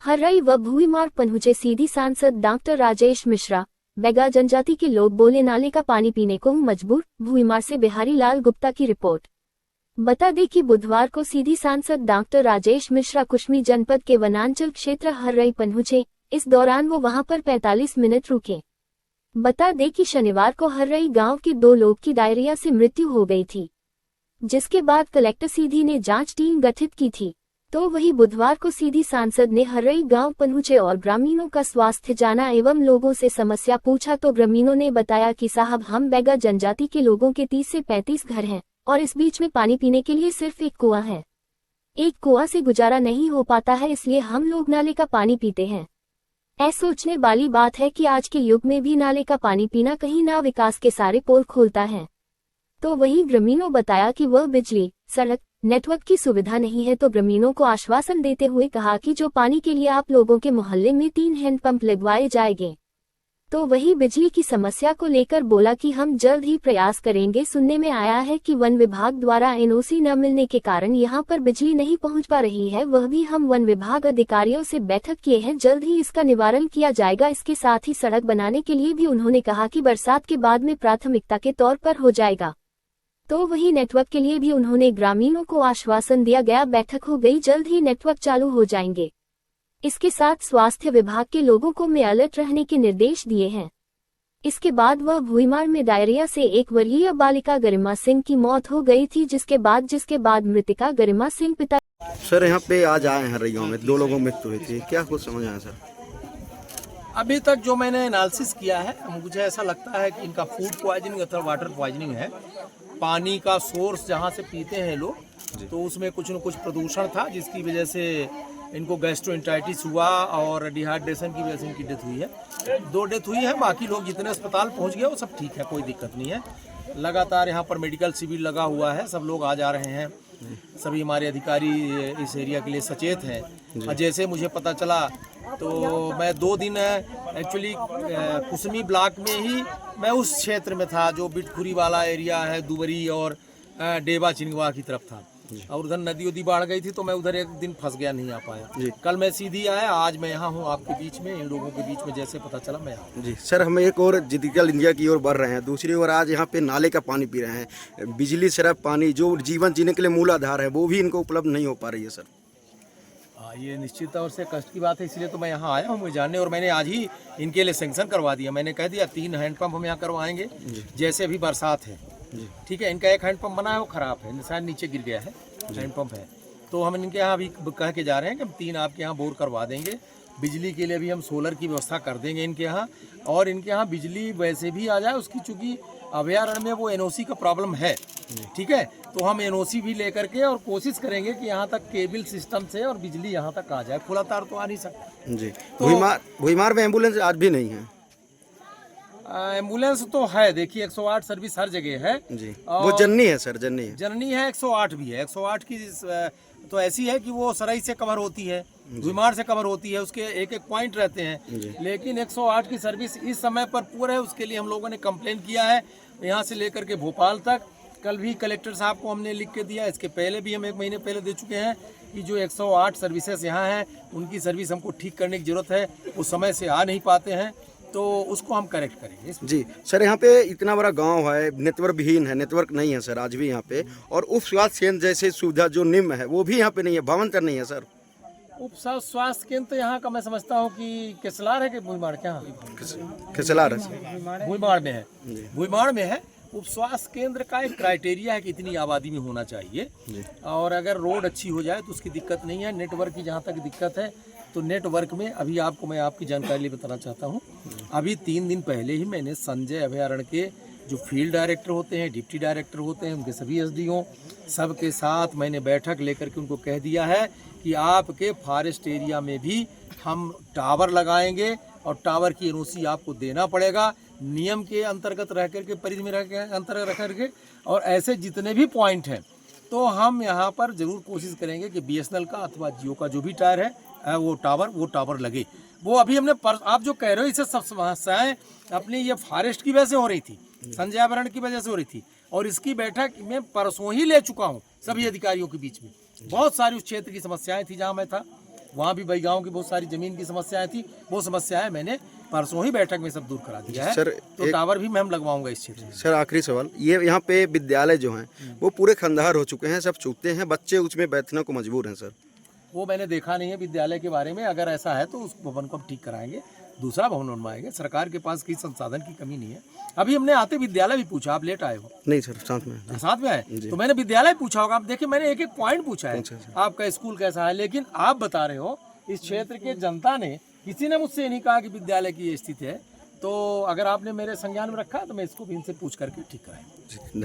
हर्रई व भूईमार पहुंचे सीधी सांसद डॉक्टर राजेश मिश्रा। बैगा जनजाति के लोग बोले नाले का पानी पीने को मजबूर। भूईमार से बिहारी लाल गुप्ता की रिपोर्ट। बता दें कि बुधवार को सीधी सांसद डॉक्टर राजेश मिश्रा कुश्मी जनपद के वनांचल क्षेत्र हर्रई पहुंचे। इस दौरान वो वहां पर 45 मिनट रुके। बता दें कि शनिवार को हर्रई गांव के 2 लोग की डायरिया से मृत्यु हो गई थी, जिसके बाद कलेक्टर सीधी ने जांच टीम गठित की थी। तो वही बुधवार को सीधी सांसद ने हर्रई गांव पहुंचे और ग्रामीणों का स्वास्थ्य जाना एवं लोगों से समस्या पूछा तो ग्रामीणों ने बताया कि साहब हम बैगा जनजाति के लोगों के 30 से 35 घर हैं और इस बीच में पानी पीने के लिए सिर्फ एक कुआं है। एक कुआं से गुजारा नहीं हो पाता है, इसलिए हम लोग नाले का पानी पीते हैं। ऐसा सोचने वाली बात है कि आज के युग में भी नाले का पानी पीना कहीं ना विकास के सारे पोल खोलता है। तो वहीं ग्रामीणों बताया कि वह बिजली, सड़क, नेटवर्क की सुविधा नहीं है। तो ग्रामीणों को आश्वासन देते हुए कहा कि जो पानी के लिए आप लोगों के मोहल्ले में 3 हैंडपंप लगवाए जाएंगे। तो वही बिजली की समस्या को लेकर बोला कि हम जल्द ही प्रयास करेंगे। सुनने में आया है कि वन विभाग द्वारा एनओसी न मिलने के कारण यहां पर बिजली नहीं पहुंच पा रही है। वह भी हम वन विभाग अधिकारियों से बैठक किए हैं, जल्द ही इसका निवारण किया जाएगा। इसके साथ ही सड़क बनाने के लिए भी उन्होंने कहा कि बरसात के बाद में प्राथमिकता के तौर पर हो जाएगा। तो वही नेटवर्क के लिए भी उन्होंने ग्रामीणों को आश्वासन दिया गया। बैठक हो गई, जल्द ही नेटवर्क चालू हो जाएंगे। इसके साथ स्वास्थ्य विभाग के लोगों को में अलर्ट रहने के निर्देश दिए हैं। इसके बाद वह भूईमार में डायरिया से 1 वर्षीय बालिका गरिमा सिंह की मौत हो गई थी, जिसके बाद मृतिका गरिमा सिंह पिता। सर यहाँ पे आज आए हैं हर्रई गाँव में 2 लोगों मृत्यु हुई थी, क्या कुछ समझ आया सर? अभी तक जो मैंने एनालिसिस किया है, मुझे ऐसा लगता है कि इनका फूड पॉइजनिंग अथवा वाटर पॉइजनिंग है। पानी का सोर्स जहाँ से पीते हैं लोग, तो उसमें कुछ न कुछ प्रदूषण था, जिसकी वजह से इनको गैस्ट्रोएंटेराइटिस हुआ और डिहाइड्रेशन की वजह से इनकी डेथ हुई है। 2 डेथ हुई है, बाकी लोग जितने अस्पताल पहुँच गए वो सब ठीक है, कोई दिक्कत नहीं है। लगातार यहाँ पर मेडिकल शिविर लगा हुआ है, सब लोग आ जा रहे हैं। सभी हमारे अधिकारी इस एरिया के लिए सचेत हैं। और जैसे मुझे पता चला तो मैं 2 दिन एक्चुअली कुसमी ब्लॉक में ही मैं उस क्षेत्र में था जो बिटखुरी वाला एरिया है, दुबरी और डेबा चिनगवा की तरफ था, और उधर नदी उदी बाढ़ गई थी, तो मैं उधर एक दिन फंस गया, नहीं आ पाया। कल मैं सीधी आया, आज मैं यहाँ हूँ आपके बीच में, इन लोगों के बीच में जैसे पता चला मैं आया। जी सर, हम एक और डिजिटल इंडिया की ओर बढ़ रहे हैं, दूसरी ओर आज यहाँ पे नाले का पानी पी रहे हैं। बिजली, सड़क, पानी जो जीवन जीने के लिए मूल आधार है वो भी इनको उपलब्ध नहीं हो पा रही है सर। ये निश्चित तौर से कष्ट की बात है, इसलिए तो मैं यहाँ आया हूँ मुझे जानने, और मैंने आज ही इनके लिए सेंक्शन करवा दिया। मैंने कह दिया 3 हैंडपंप हम यहाँ करवाएंगे। जैसे अभी बरसात है, ठीक है, इनका एक हैंडपंप बना है वो खराब है, शायद नीचे गिर गया है, हैंडपंप है। तो हम इनके यहाँ अभी कह के जा रहे हैं कि हम 3 आपके यहाँ बोर करवा देंगे। बिजली के लिए भी हम सोलर की व्यवस्था कर देंगे इनके यहाँ, और इनके यहाँ बिजली वैसे भी आ जाए उसकी, चूँकि अभयारण्य में वो एनओसी का प्रॉब्लम है, ठीक है, तो हम एनओसी भी लेकर के और कोशिश करेंगे कि यहाँ तक केबल सिस्टम से और बिजली यहाँ तक आ जाए। खुला तार तो आ नहीं सकता जी। तो भूईमार में एम्बुलेंस आज भी नहीं है? एम्बुलेंस तो है, देखिए 108 सर्विस हर जगह है जी। वो जननी है सर, जननी है, 108 भी है। 108 की तो ऐसी है कि वो सराई से कवर होती है, भूईमार से कवर होती है, उसके एक पॉइंट रहते हैं। लेकिन 108 की सर्विस इस समय पर पूरा है, उसके लिए हम लोगों ने कंप्लेन किया है यहाँ से लेकर के भोपाल तक। कल भी कलेक्टर साहब को हमने लिख के दिया, इसके पहले भी हम 1 महीने पहले दे चुके हैं कि जो 108 सर्विसेज यहाँ हैं उनकी सर्विस हमको ठीक करने की जरूरत है, वो समय से आ नहीं पाते हैं, तो उसको हम करेक्ट करेंगे। जी सर, यहाँ पे इतना बड़ा गांव है, नेटवर्क विहीन है, नेटवर्क नहीं है सर आज भी यहाँ पे, और उप स्वास्थ्य केंद्र जैसे सुविधा जो निम्न है वो भी यहाँ पे नहीं है, भावंतर नहीं है सर। उप स्वास्थ्य केंद्र तो यहाँ का मैं समझता हूँ कि केसलार है कि भूईमार, क्या केसलार है, भूईमार में है, भूईमार में है। उप स्वास्थ्य केंद्र का एक क्राइटेरिया है कि इतनी आबादी में होना चाहिए, और अगर रोड अच्छी हो जाए तो उसकी दिक्कत नहीं है। नेटवर्क की जहाँ तक दिक्कत है, तो नेटवर्क में अभी आपको मैं आपकी जानकारी बताना चाहता हूँ। अभी 3 दिन पहले ही मैंने संजय अभयारण्य के जो फील्ड डायरेक्टर होते हैं, डिप्टी डायरेक्टर होते हैं, उनके सभी एसडीओ सबके साथ मैंने बैठक लेकर के उनको कह दिया है कि आपके फॉरेस्ट एरिया में भी हम टावर लगाएंगे, और टावर की एनओसी आपको देना पड़ेगा, नियम के अंतर्गत रह करके, परिधि में अंतर्गत रह करके। और ऐसे जितने भी पॉइंट हैं, तो हम यहाँ पर जरूर कोशिश करेंगे कि बीएसएनएल का अथवा जियो का जो भी टावर है वो टावर लगे। वो अभी हमने आप जो कह रहे हो, इससे सब समस्याएं अपनी ये फॉरेस्ट की वजह से हो रही थी, संजय अभयारण्य की वजह से हो रही थी, और इसकी बैठक मैं परसों ही ले चुका हूँ सभी अधिकारियों के बीच में। बहुत सारी उस क्षेत्र की समस्याएं थी जहाँ मैं था, वहाँ भी भाई गाँव की बहुत सारी जमीन की समस्याएं थी, वो समस्याएं मैंने परसों ही बैठक में सब दूर करा दिया है। सर, तो टावर भी मैं लगवाऊंगा इस क्षेत्र में। सर आखिरी सवाल, ये यहाँ पे विद्यालय जो हैं वो पूरे खंडहर हो चुके हैं, सब चूकते हैं, बच्चे उसमें बैठने को मजबूर हैं सर। वो मैंने देखा नहीं है विद्यालय के बारे में, अगर ऐसा है तो उस भवन को हम ठीक कराएंगे, दूसरा भवन बनवाएंगे। सरकार के पास किसी संसाधन की कमी नहीं है। अभी हमने आते विद्यालय भी पूछा, आप लेट आए हो? नहीं सर, साथ में आए तो मैंने विद्यालय पूछा होगा। आप देखिए मैंने एक एक पॉइंट पूछा है, आपका स्कूल कैसा है, लेकिन आप बता रहे हो इस क्षेत्र के जनता ने, किसी ने मुझसे नहीं कहा कि विद्यालय की ये स्थिति है। तो अगर आपने मेरे संज्ञान में रखा तो मैं इसको भी इनसे पूछ करके ठीक कराएंगे। धन्यवाद।